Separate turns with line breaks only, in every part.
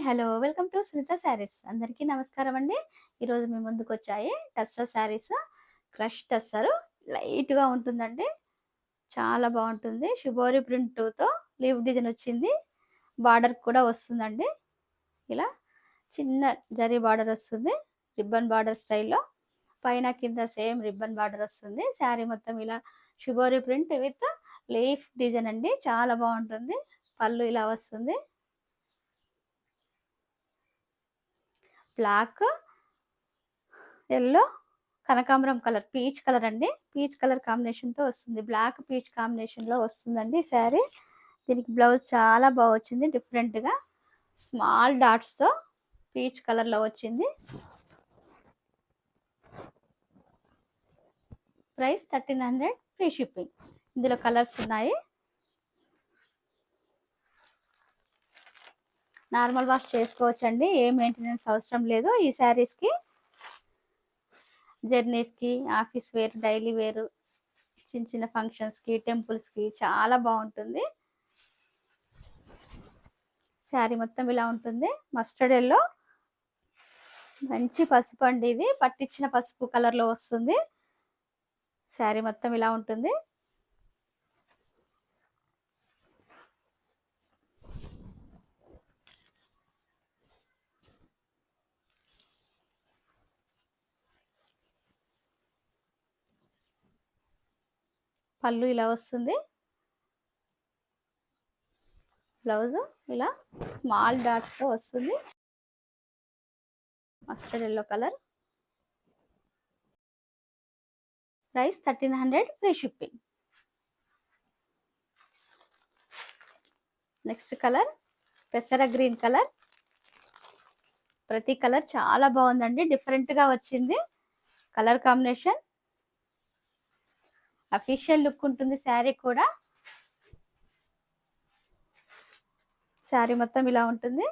Hello. Welcome to Sunitha sarees. అందరికీ నమస్కారం అండి. ఈరోజు మీ ముందుకొచ్చాయి టస్సర్ శారీస్. క్రష్ టస్సరు లైట్‌గా ఉంటుందండి. చాలా బావుంటుంది. షిబోరి ప్రింట్‌తో లీఫ్ డిజైన్ వచ్చింది. బార్డర్ కూడా వస్తుందండి. ఇలా చిన్న జరీ బార్డర్ వస్తుంది. రిబ్బన్ బార్డర్ స్టైల్‌లో. పైన కింద సేమ్ రిబ్బన్ బార్డర్ వస్తుంది. శారీ మొత్తం ఇలా shibori print with leaf design అండి. చాలా బావుంటుంది. పళ్ళు ఇలా వస్తుంది. బ్లాక్, యెల్లో, కనకాంబరం కలర్, పీచ్ కలర్ అండి. పీచ్ కలర్ కాంబినేషన్‌తో వస్తుంది. బ్లాక్, పీచ్ కాంబినేషన్‌లో వస్తుందండి శారీ. దీనికి బ్లౌజ్ చాలా బా వచ్చింది డిఫరెంట్‌గా. స్మాల్ డాట్స్‌తో పీచ్ కలర్‌లో వచ్చింది. Price 1300 free shipping. ఇందులో కలర్స్ ఉన్నాయి. నార్మల్ వాష్ చేసుకోవచ్చండి. ఏ మెయింటెనెన్స్ అవసరం లేదు ఈ శారీస్‌కి. జర్నీస్‌కి, ఆఫీస్ వేర్, డైలీ వేర్, చిన్న చిన్న ఫంక్షన్స్‌కి, టెంపుల్స్‌కి చాలా బావుంటుంది. శారీ మొత్తం ఇలా ఉంటుంది. మస్టర్డ్ యెల్లో, మంచి పసుపు అండి ఇది. పట్టించిన పసుపు కలర్‌లో వస్తుంది. శారీ మొత్తం ఇలా ఉంటుంది. పళ్ళు ఇలా వస్తుంది. బ్లౌజ్ ఇలా స్మాల్ డాట్స్‌తో వస్తుంది. Mustard yellow colour. Price 1300 free shipping. Next colour పెసర గ్రీన్ కలర్. ప్రతి కలర్ చాలా బాగుందండి. డిఫరెంట్‌గా వచ్చింది కలర్ కాంబినేషన్. అఫీషియల్ లుక్ ఉంటుంది శారీ కూడా. శారీ మొత్తం ఇలా ఉంటుంది.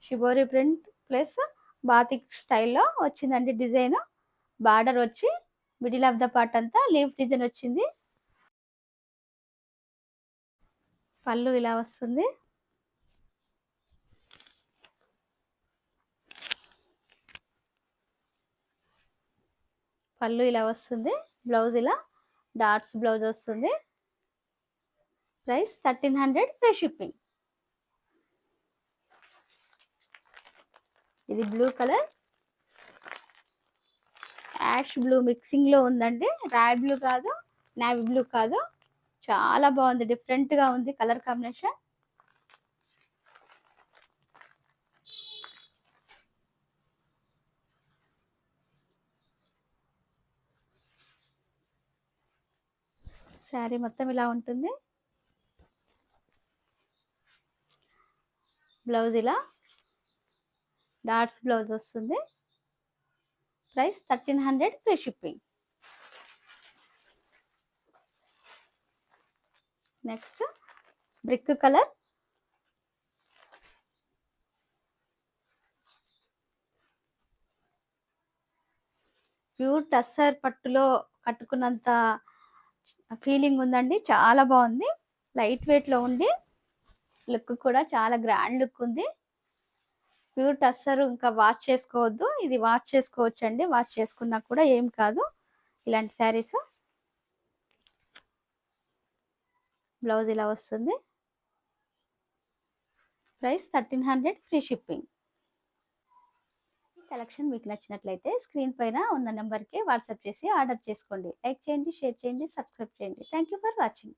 షిబోరి ప్రింట్ ప్లస్ బాతిక్ స్టైల్లో వచ్చిందండి డిజైన్. బార్డర్ వచ్చి మిడిల్ ఆఫ్ ద పార్ట్ అంతా లీఫ్ డిజైన్ వచ్చింది. పళ్ళు ఇలా వస్తుంది. పళ్ళు ఇలా వస్తుంది. బ్లౌజ్ ఇలా డాట్స్ బ్లౌజ్ వస్తుంది. Price 1300 free shipping. ఇది blue colour, ash blue mixing లో ఉందండి. రాయల్ బ్లూ కాదు, నేవీ బ్లూ కాదు. చాలా బాగుంది. డిఫరెంట్ గా ఉంది కలర్ కాంబినేషన్. శారీ మొత్తం ఇలా ఉంటుంది. బ్లౌజ్ ఇలా డాట్స్ బ్లౌజ్ వస్తుంది. Price 1300 free shipping. Next brick colour. Pure tussar పట్టులో కట్టుకున్నంత ఫీలింగ్ ఉందండి. చాలా బాగుంది. లైట్ వెయిట్ లో ఉండి లుక్ కూడా చాలా గ్రాండ్ లుక్ ఉంది. ప్యూర్ టస్సర్ ఇంకా వాష్ చేసుకోవద్దు. ఇది వాష్ చేసుకోవచ్చు అండి. వాష్ చేసుకున్నా కూడా ఏం కాదు ఇలాంటి శారీస్. బ్లౌజ్ ఇలా వస్తుంది. Price 1300 free shipping. ఈ కలెక్షన్ మీకు నచ్చినట్లయితే స్క్రీన్ పైన ఉన్న నెంబర్కి వాట్సాప్ చేసి ఆర్డర్ చేసుకోండి. లైక్ చేయండి, షేర్ చేయండి, సబ్స్క్రైబ్ చేయండి. Thank you for watching.